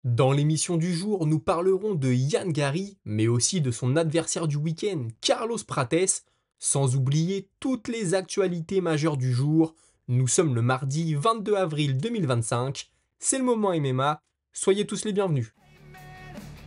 Dans l'émission du jour, nous parlerons de Yann Gary, mais aussi de son adversaire du week-end, Carlos Prates, sans oublier toutes les actualités majeures du jour. Nous sommes le mardi 22 avril 2025, c'est le moment MMA, soyez tous les bienvenus.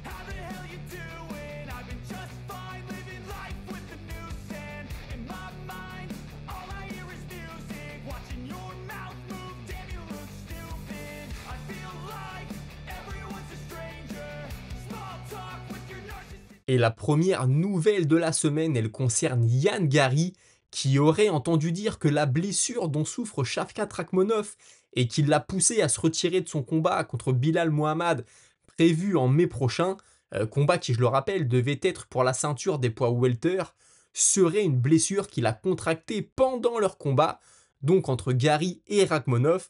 How the hell you doing? I've been just fine living life with the news stand in my mind. All I hear is music, watching your mouth move. Damn, you look stupid. I feel like everyone's a stranger. Small talk with your narcissist. Et la première nouvelle de la semaine, elle concerne Yann Gary, qui aurait entendu dire que la blessure dont souffre Shavkat Rakhmonov et qui l'a poussé à se retirer de son combat contre Bilal Mohamed, prévu en mai prochain, combat qui, je le rappelle, devait être pour la ceinture des poids welter, serait une blessure qu'il a contractée pendant leur combat, donc entre Gary et Rakhmonov,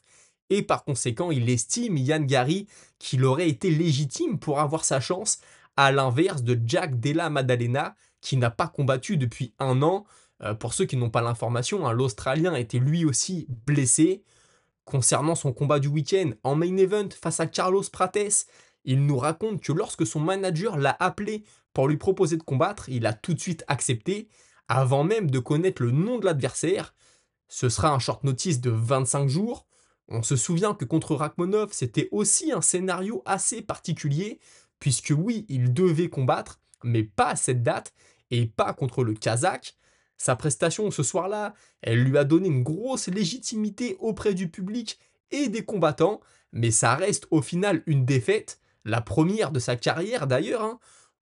et par conséquent, il estime, Yann Gary, qu'il aurait été légitime pour avoir sa chance, à l'inverse de Jack Della Maddalena, qui n'a pas combattu depuis un an. Pour ceux qui n'ont pas l'information, hein, l'Australien était lui aussi blessé. Concernant son combat du week-end en main event face à Carlos Prates, il nous raconte que lorsque son manager l'a appelé pour lui proposer de combattre, il a tout de suite accepté, avant même de connaître le nom de l'adversaire. Ce sera un short notice de 25 jours. On se souvient que contre Rakhmonov, c'était aussi un scénario assez particulier, puisque oui, il devait combattre, mais pas à cette date, et pas contre le Kazakh. Sa prestation ce soir-là, elle lui a donné une grosse légitimité auprès du public et des combattants, mais ça reste au final une défaite, la première de sa carrière d'ailleurs, hein.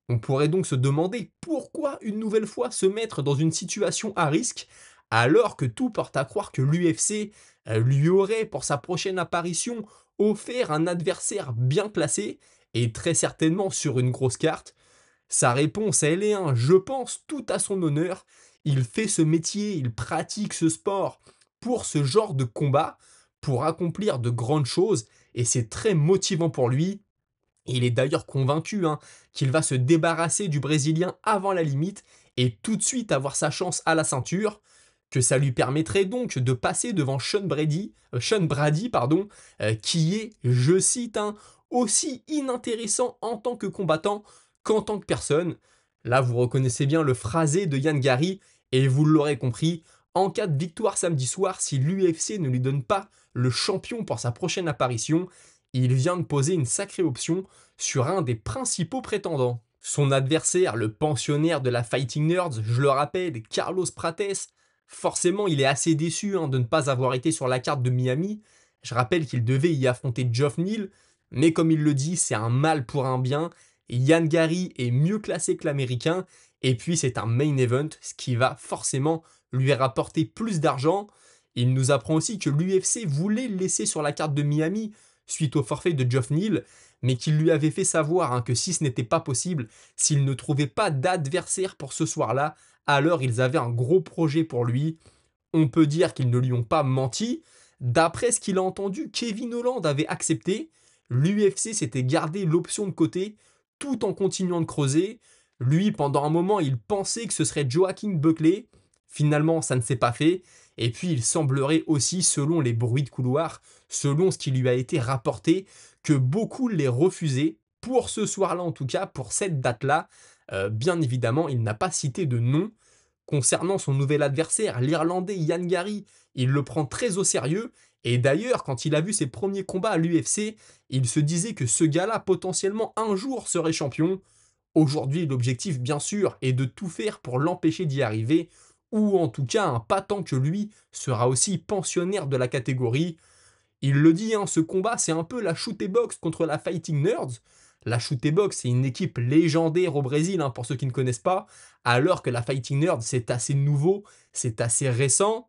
On pourrait donc se demander pourquoi une nouvelle fois se mettre dans une situation à risque, alors que tout porte à croire que l'UFC lui aurait, pour sa prochaine apparition, offert un adversaire bien classé, et très certainement sur une grosse carte. Sa réponse, elle est un je pense tout à son honneur. Il fait ce métier, il pratique ce sport pour ce genre de combat, pour accomplir de grandes choses, et c'est très motivant pour lui. Il est d'ailleurs convaincu, hein, qu'il va se débarrasser du Brésilien avant la limite et tout de suite avoir sa chance à la ceinture, que ça lui permettrait donc de passer devant Sean Brady, pardon, qui est, je cite, hein, aussi inintéressant en tant que combattant qu'en tant que personne. Là, vous reconnaissez bien le phrasé de Yann Gary, et vous l'aurez compris, en cas de victoire samedi soir, si l'UFC ne lui donne pas le champion pour sa prochaine apparition, il vient de poser une sacrée option sur un des principaux prétendants. Son adversaire, le pensionnaire de la Fighting Nerds, je le rappelle, Carlos Prates, forcément il est assez déçu, hein, de ne pas avoir été sur la carte de Miami. Je rappelle qu'il devait y affronter Geoff Neal, mais comme il le dit, c'est un mal pour un bien. Yann Gary est mieux classé que l'américain, et puis c'est un main event, ce qui va forcément lui rapporter plus d'argent. Il nous apprend aussi que l'UFC voulait le laisser sur la carte de Miami suite au forfait de Geoff Neal, mais qu'il lui avait fait savoir, hein, que si ce n'était pas possible, s'il ne trouvait pas d'adversaire pour ce soir-là, alors ils avaient un gros projet pour lui. On peut dire qu'ils ne lui ont pas menti. D'après ce qu'il a entendu, Kevin Holland avait accepté. L'UFC s'était gardé l'option de côté, tout en continuant de creuser. Lui, pendant un moment, il pensait que ce serait Joaquin Buckley. Finalement, ça ne s'est pas fait. Et puis, il semblerait aussi, selon les bruits de couloir, selon ce qui lui a été rapporté, que beaucoup l'aient refusé, pour ce soir-là en tout cas, pour cette date-là. Bien évidemment, il n'a pas cité de nom. Concernant son nouvel adversaire, l'Irlandais Yann Gary, il le prend très au sérieux, et d'ailleurs, quand il a vu ses premiers combats à l'UFC, il se disait que ce gars-là, potentiellement un jour, serait champion. Aujourd'hui, l'objectif, bien sûr, est de tout faire pour l'empêcher d'y arriver, ou en tout cas, pas tant que lui sera aussi pensionnaire de la catégorie. Il le dit, hein, ce combat, c'est un peu la shoot box contre la Fighting Nerds. La shoot box, c'est une équipe légendaire au Brésil, hein, pour ceux qui ne connaissent pas, alors que la Fighting Nerds, c'est assez nouveau, c'est assez récent.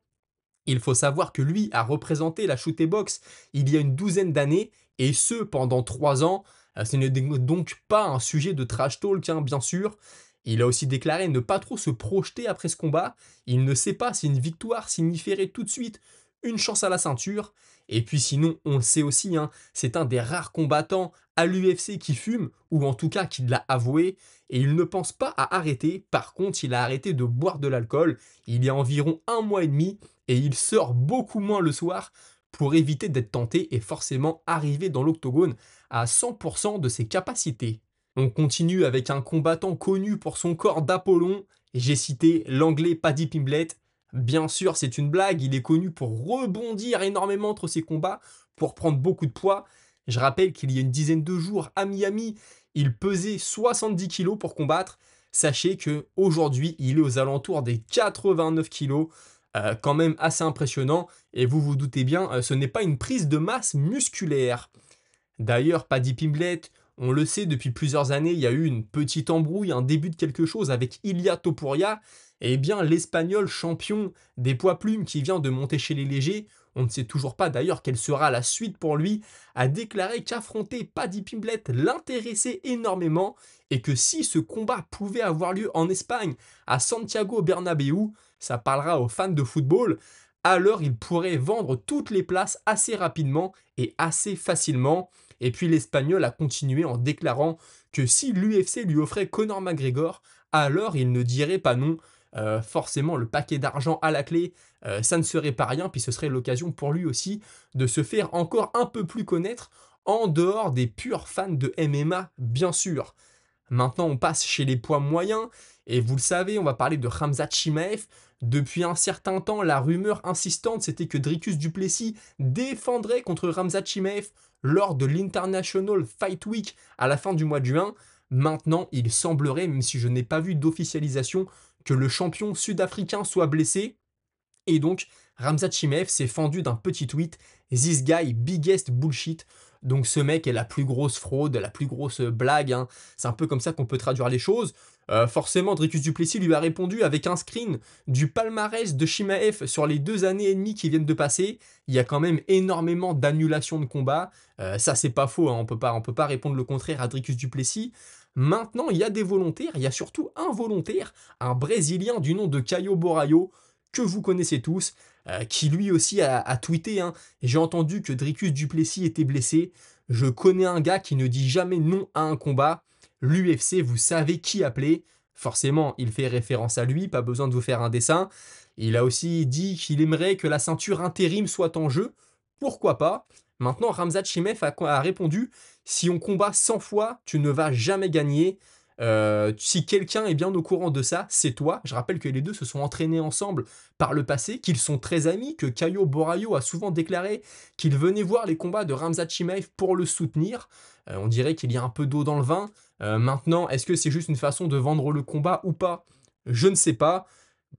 Il faut savoir que lui a représenté la shoot box il y a une douzaine d'années, et ce pendant 3 ans. Ce n'est donc pas un sujet de trash talk, hein, bien sûr. Il a aussi déclaré ne pas trop se projeter après ce combat. Il ne sait pas si une victoire signifierait tout de suite une chance à la ceinture. Et puis sinon, on le sait aussi, hein, c'est un des rares combattants à l'UFC qui fume, ou en tout cas qui l'a avoué, et il ne pense pas à arrêter. Par contre, il a arrêté de boire de l'alcool il y a environ un mois et demi, et il sort beaucoup moins le soir pour éviter d'être tenté et forcément arriver dans l'octogone à 100% de ses capacités. On continue avec un combattant connu pour son corps d'Apollon, et j'ai cité l'anglais Paddy Pimblett. Bien sûr, c'est une blague, il est connu pour rebondir énormément entre ses combats, pour prendre beaucoup de poids. Je rappelle qu'il y a une dizaine de jours à Miami, il pesait 70 kilos pour combattre. Sachez que aujourd'hui, il est aux alentours des 89 kilos, quand même assez impressionnant. Et vous vous doutez bien, ce n'est pas une prise de masse musculaire. D'ailleurs, Paddy Pimblett, on le sait depuis plusieurs années, il y a eu une petite embrouille, un début de quelque chose avec Ilia Topuria. Eh bien, l'Espagnol champion des poids plumes qui vient de monter chez les légers, on ne sait toujours pas d'ailleurs quelle sera la suite pour lui, a déclaré qu'affronter Paddy Pimblett l'intéressait énormément et que si ce combat pouvait avoir lieu en Espagne, à Santiago Bernabéu, ça parlera aux fans de football, alors il pourrait vendre toutes les places assez rapidement et assez facilement. Et puis l'Espagnol a continué en déclarant que si l'UFC lui offrait Conor McGregor, alors il ne dirait pas non. Forcément, le paquet d'argent à la clé, ça ne serait pas rien, puis ce serait l'occasion pour lui aussi de se faire encore un peu plus connaître en dehors des purs fans de MMA, bien sûr. Maintenant, on passe chez les poids moyens, et vous le savez, on va parler de Khamzat Chimaev. Depuis un certain temps, la rumeur insistante, c'était que Dricus du Plessis défendrait contre Khamzat Chimaev lors de l'International Fight Week à la fin du mois de juin. Maintenant, il semblerait, même si je n'ai pas vu d'officialisation, que le champion sud-africain soit blessé. Et donc, Khamzat Chimaev s'est fendu d'un petit tweet: "This guy biggest bullshit." Donc ce mec est la plus grosse fraude, la plus grosse blague, hein. C'est un peu comme ça qu'on peut traduire les choses. Forcément, Dricus du Plessis lui a répondu avec un screen du palmarès de Chimaev sur les 2 années et demie qui viennent de passer. Il y a quand même énormément d'annulations de combats. Ça, c'est pas faux, hein. On peut pas répondre le contraire à Dricus du Plessis. Maintenant, il y a des volontaires, il y a surtout un volontaire, un Brésilien du nom de Caio Borraio, que vous connaissez tous, qui lui aussi a tweeté, hein: "J'ai entendu que Dricus du Plessis était blessé. Je connais un gars qui ne dit jamais non à un combat. L'UFC, vous savez qui appeler." Forcément, il fait référence à lui, pas besoin de vous faire un dessin. Il a aussi dit qu'il aimerait que la ceinture intérim soit en jeu. Pourquoi pas? Maintenant, Khamzat Chimaev a répondu: "Si on combat 100 fois, tu ne vas jamais gagner. Si quelqu'un est bien au courant de ça, c'est toi." Je rappelle que les deux se sont entraînés ensemble par le passé, qu'ils sont très amis, que Caio Borraio a souvent déclaré qu'il venait voir les combats de Khamzat Chimaev pour le soutenir. On dirait qu'il y a un peu d'eau dans le vin. Maintenant, est-ce que c'est juste une façon de vendre le combat ou pas? Je ne sais pas.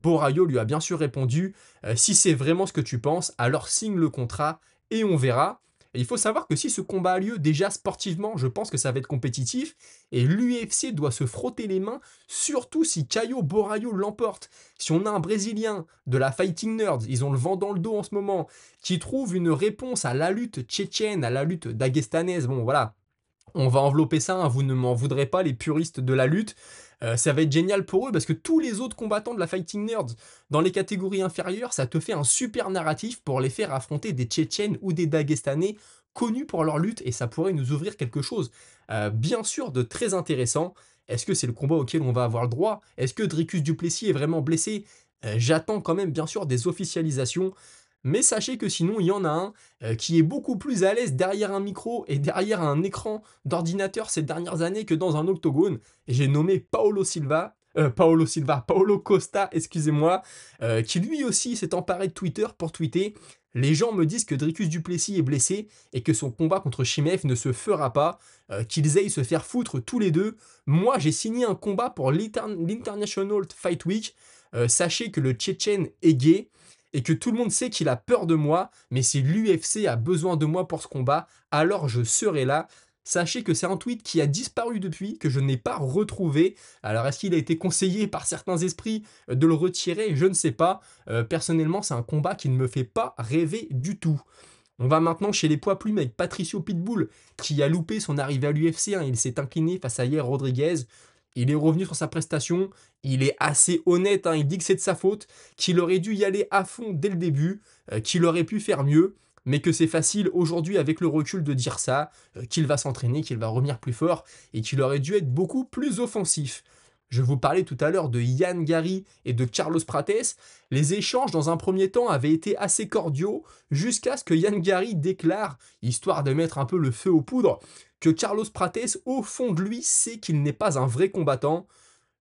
Borraio lui a bien sûr répondu: "Si c'est vraiment ce que tu penses, alors signe le contrat et on verra." Et il faut savoir que si ce combat a lieu, déjà sportivement, je pense que ça va être compétitif. Et l'UFC doit se frotter les mains, surtout si Caio Borraio l'emporte. Si on a un Brésilien de la Fighting Nerds, ils ont le vent dans le dos en ce moment, qui trouve une réponse à la lutte tchétchène, à la lutte dagestanaise, bon voilà, on va envelopper ça, hein, vous ne m'en voudrez pas, les puristes de la lutte. Ça va être génial pour eux parce que tous les autres combattants de la Fighting Nerds dans les catégories inférieures, ça te fait un super narratif pour les faire affronter des Tchétchènes ou des Dagestanais connus pour leur lutte, et ça pourrait nous ouvrir quelque chose, bien sûr, de très intéressant. Est-ce que c'est le combat auquel on va avoir le droit? Est-ce que Dricus du Plessis est vraiment blessé? J'attends quand même bien sûr des officialisations. Mais sachez que sinon, il y en a un qui est beaucoup plus à l'aise derrière un micro et derrière un écran d'ordinateur ces dernières années que dans un octogone. Et j'ai nommé Paolo Costa, excusez-moi, qui lui aussi s'est emparé de Twitter pour tweeter: "Les gens me disent que Dricus du Plessis est blessé et que son combat contre Chimaev ne se fera pas, qu'ils aillent se faire foutre tous les deux. Moi, j'ai signé un combat pour l'International Fight Week. Sachez que le Tchétchène est gay et que tout le monde sait qu'il a peur de moi, mais si l'UFC a besoin de moi pour ce combat, alors je serai là." Sachez que c'est un tweet qui a disparu depuis, que je n'ai pas retrouvé. Alors est-ce qu'il a été conseillé par certains esprits de le retirer? Je ne sais pas. Personnellement, c'est un combat qui ne me fait pas rêver du tout. On va maintenant chez les poids plumes avec Patricio Pitbull, qui a loupé son arrivée à l'UFC, hein. Il s'est incliné face à Yair Rodriguez. Il est revenu sur sa prestation. Il est assez honnête, hein. Il dit que c'est de sa faute, qu'il aurait dû y aller à fond dès le début, qu'il aurait pu faire mieux, mais que c'est facile aujourd'hui avec le recul de dire ça, qu'il va s'entraîner, qu'il va revenir plus fort et qu'il aurait dû être beaucoup plus offensif. Je vous parlais tout à l'heure de Ian Gary et de Carlos Prates. Les échanges dans un premier temps avaient été assez cordiaux jusqu'à ce que Ian Gary déclare, histoire de mettre un peu le feu aux poudres, que Carlos Prates, au fond de lui, sait qu'il n'est pas un vrai combattant.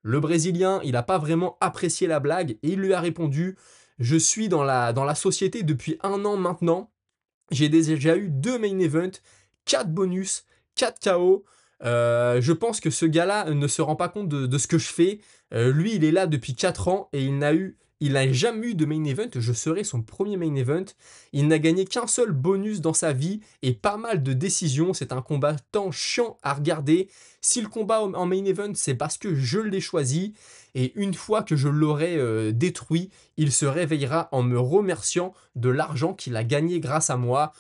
Le Brésilien, il n'a pas vraiment apprécié la blague et il lui a répondu: je suis dans la société depuis 1 an maintenant. J'ai déjà eu 2 main events, 4 bonus, 4 KO. Je pense que ce gars-là ne se rend pas compte de ce que je fais. Lui, il est là depuis 4 ans et il n'a jamais eu de main event. Je serai son premier main event. Il n'a gagné qu'un seul bonus dans sa vie et pas mal de décisions. C'est un combattant chiant à regarder. Si le combat en main event, c'est parce que je l'ai choisi. Et une fois que je l'aurai détruit, il se réveillera en me remerciant de l'argent qu'il a gagné grâce à moi.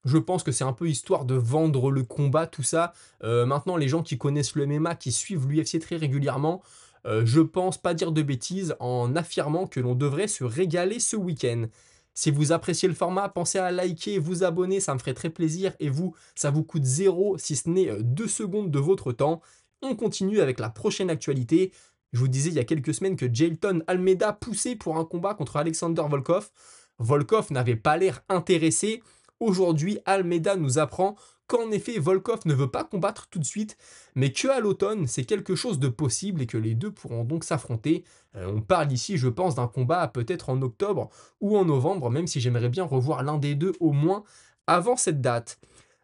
Je pense que c'est un peu histoire de vendre le combat, tout ça. Maintenant, les gens qui connaissent le MMA, qui suivent l'UFC très régulièrement, je pense pas dire de bêtises en affirmant que l'on devrait se régaler ce week-end. Si vous appréciez le format, pensez à liker, vous abonner, ça me ferait très plaisir. Et vous, ça vous coûte 0, si ce n'est 2 secondes de votre temps. On continue avec la prochaine actualité. Je vous disais il y a quelques semaines que Jailton Almeida poussait pour un combat contre Alexander Volkov. Volkov n'avait pas l'air intéressé. Aujourd'hui, Almeida nous apprend qu'en effet, Volkov ne veut pas combattre tout de suite, mais qu'à l'automne, c'est quelque chose de possible et que les deux pourront donc s'affronter. On parle ici, je pense, d'un combat peut-être en octobre ou en novembre, même si j'aimerais bien revoir l'un des deux au moins avant cette date.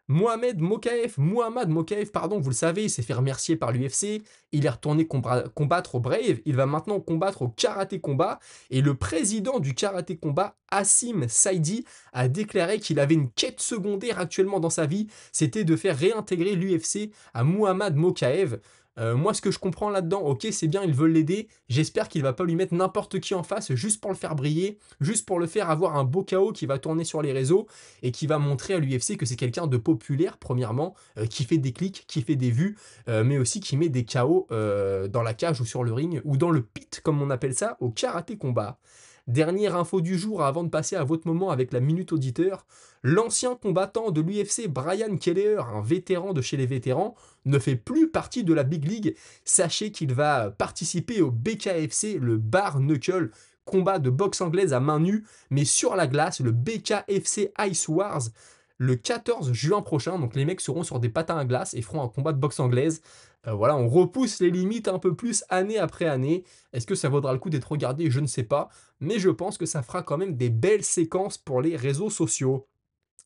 Muhammad Mokaev, pardon, vous le savez, il s'est fait remercier par l'UFC, il est retourné combattre au Brave, il va maintenant combattre au Karaté Combat, et le président du Karaté Combat, Hassim Saidi, a déclaré qu'il avait une quête secondaire actuellement dans sa vie, c'était de faire réintégrer l'UFC à Muhammad Mokaev. Moi, ce que je comprends là-dedans, ok, c'est bien, ils veulent l'aider. J'espère qu'il va pas lui mettre n'importe qui en face juste pour le faire briller, juste pour le faire avoir un beau KO qui va tourner sur les réseaux et qui va montrer à l'UFC que c'est quelqu'un de populaire, premièrement, qui fait des clics, qui fait des vues, mais aussi qui met des KO dans la cage ou sur le ring ou dans le pit, comme on appelle ça, au karaté combat. Dernière info du jour avant de passer à votre moment avec la minute auditeur, l'ancien combattant de l'UFC Brian Kelleher, un vétéran de chez les vétérans, ne fait plus partie de la Big League. Sachez qu'il va participer au BKFC, le Bare Knuckle, combat de boxe anglaise à main nue, mais sur la glace, le BKFC Ice Wars, le 14 juin prochain. Donc les mecs seront sur des patins à glace et feront un combat de boxe anglaise. Voilà, on repousse les limites un peu plus année après année. Est-ce que ça vaudra le coup d'être regardé? Je ne sais pas, mais je pense que ça fera quand même des belles séquences pour les réseaux sociaux.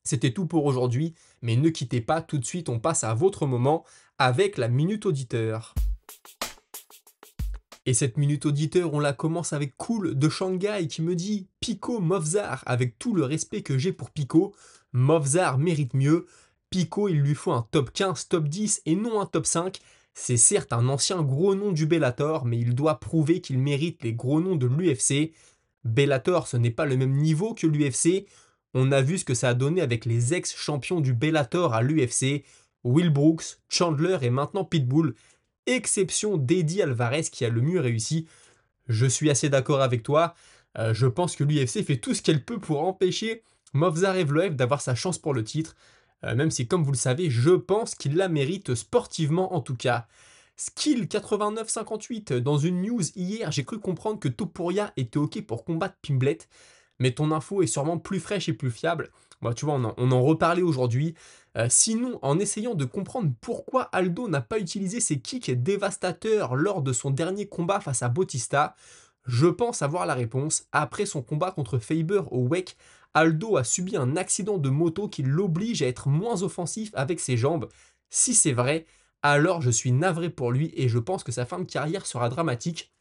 C'était tout pour aujourd'hui, mais ne quittez pas, tout de suite on passe à votre moment avec la minute auditeur. Et cette minute auditeur, on la commence avec Cool de Shanghai qui me dit: Pico Movzar, avec tout le respect que j'ai pour Pico, Movzar mérite mieux. Pico, il lui faut un top 15, top 10 et non un top 5. C'est certes un ancien gros nom du Bellator, mais il doit prouver qu'il mérite les gros noms de l'UFC. Bellator, ce n'est pas le même niveau que l'UFC. On a vu ce que ça a donné avec les ex-champions du Bellator à l'UFC, Will Brooks, Chandler et maintenant Pitbull. Exception d'Eddie Alvarez qui a le mieux réussi. Je suis assez d'accord avec toi. Je pense que l'UFC fait tout ce qu'elle peut pour empêcher Movzar Evloev d'avoir sa chance pour le titre. Même si, comme vous le savez, je pense qu'il la mérite sportivement en tout cas. Skill 8958, dans une news hier, j'ai cru comprendre que Topuria était ok pour combattre Pimblet, mais ton info est sûrement plus fraîche et plus fiable. Bon, tu vois, on en reparlait aujourd'hui. Sinon, en essayant de comprendre pourquoi Aldo n'a pas utilisé ses kicks dévastateurs lors de son dernier combat face à Bautista, je pense avoir la réponse. Après son combat contre Faber au WEC, Aldo a subi un accident de moto qui l'oblige à être moins offensif avec ses jambes. Si c'est vrai, alors je suis navré pour lui et je pense que sa fin de carrière sera dramatique.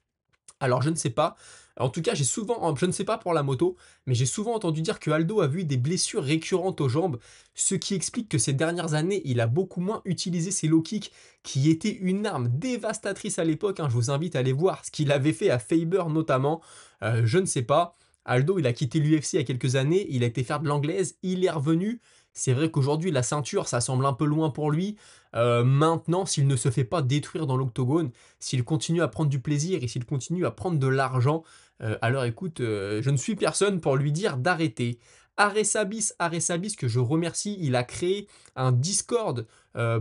Alors je ne sais pas. En tout cas, je ne sais pas pour la moto, mais j'ai souvent entendu dire que Aldo a vu des blessures récurrentes aux jambes, ce qui explique que ces dernières années, il a beaucoup moins utilisé ses low kicks, qui étaient une arme dévastatrice à l'époque. Je vous invite à aller voir ce qu'il avait fait à Faber notamment. Je ne sais pas. Aldo, il a quitté l'UFC il y a quelques années, il a été faire de l'anglaise, il est revenu. C'est vrai qu'aujourd'hui, la ceinture, ça semble un peu loin pour lui. Maintenant, s'il ne se fait pas détruire dans l'octogone, s'il continue à prendre du plaisir et s'il continue à prendre de l'argent, alors écoute, je ne suis personne pour lui dire d'arrêter. Aresabis que je remercie, il a créé un Discord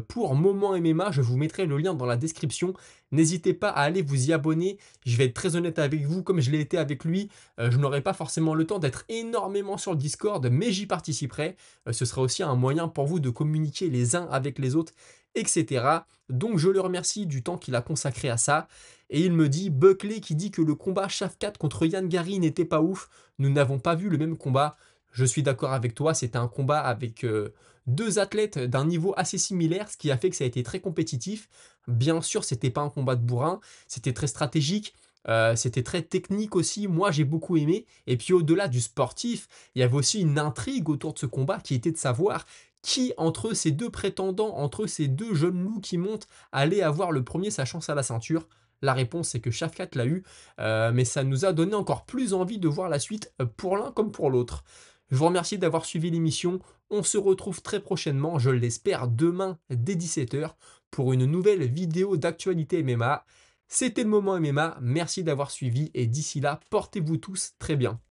pour Moment MMA. Je vous mettrai le lien dans la description. N'hésitez pas à aller vous y abonner. Je vais être très honnête avec vous, comme je l'ai été avec lui. Je n'aurai pas forcément le temps d'être énormément sur le Discord, mais j'y participerai. Ce sera aussi un moyen pour vous de communiquer les uns avec les autres, etc. Donc je le remercie du temps qu'il a consacré à ça. Et il me dit, Buckley qui dit que le combat Shafkat contre Yann Gary n'était pas ouf. Nous n'avons pas vu le même combat. Je suis d'accord avec toi, c'était un combat avec deux athlètes d'un niveau assez similaire, ce qui a fait que ça a été très compétitif. Bien sûr, c'était pas un combat de bourrin, c'était très stratégique, c'était très technique aussi. Moi, j'ai beaucoup aimé. Et puis, au-delà du sportif, il y avait aussi une intrigue autour de ce combat qui était de savoir qui, entre ces deux prétendants, entre ces deux jeunes loups qui montent, allait avoir le premier sa chance à la ceinture. La réponse, c'est que Shafkat l'a eu, mais ça nous a donné encore plus envie de voir la suite pour l'un comme pour l'autre. Je vous remercie d'avoir suivi l'émission. On se retrouve très prochainement, je l'espère, demain dès 17 h pour une nouvelle vidéo d'actualité MMA. C'était le moment MMA, merci d'avoir suivi et d'ici là, portez-vous tous très bien.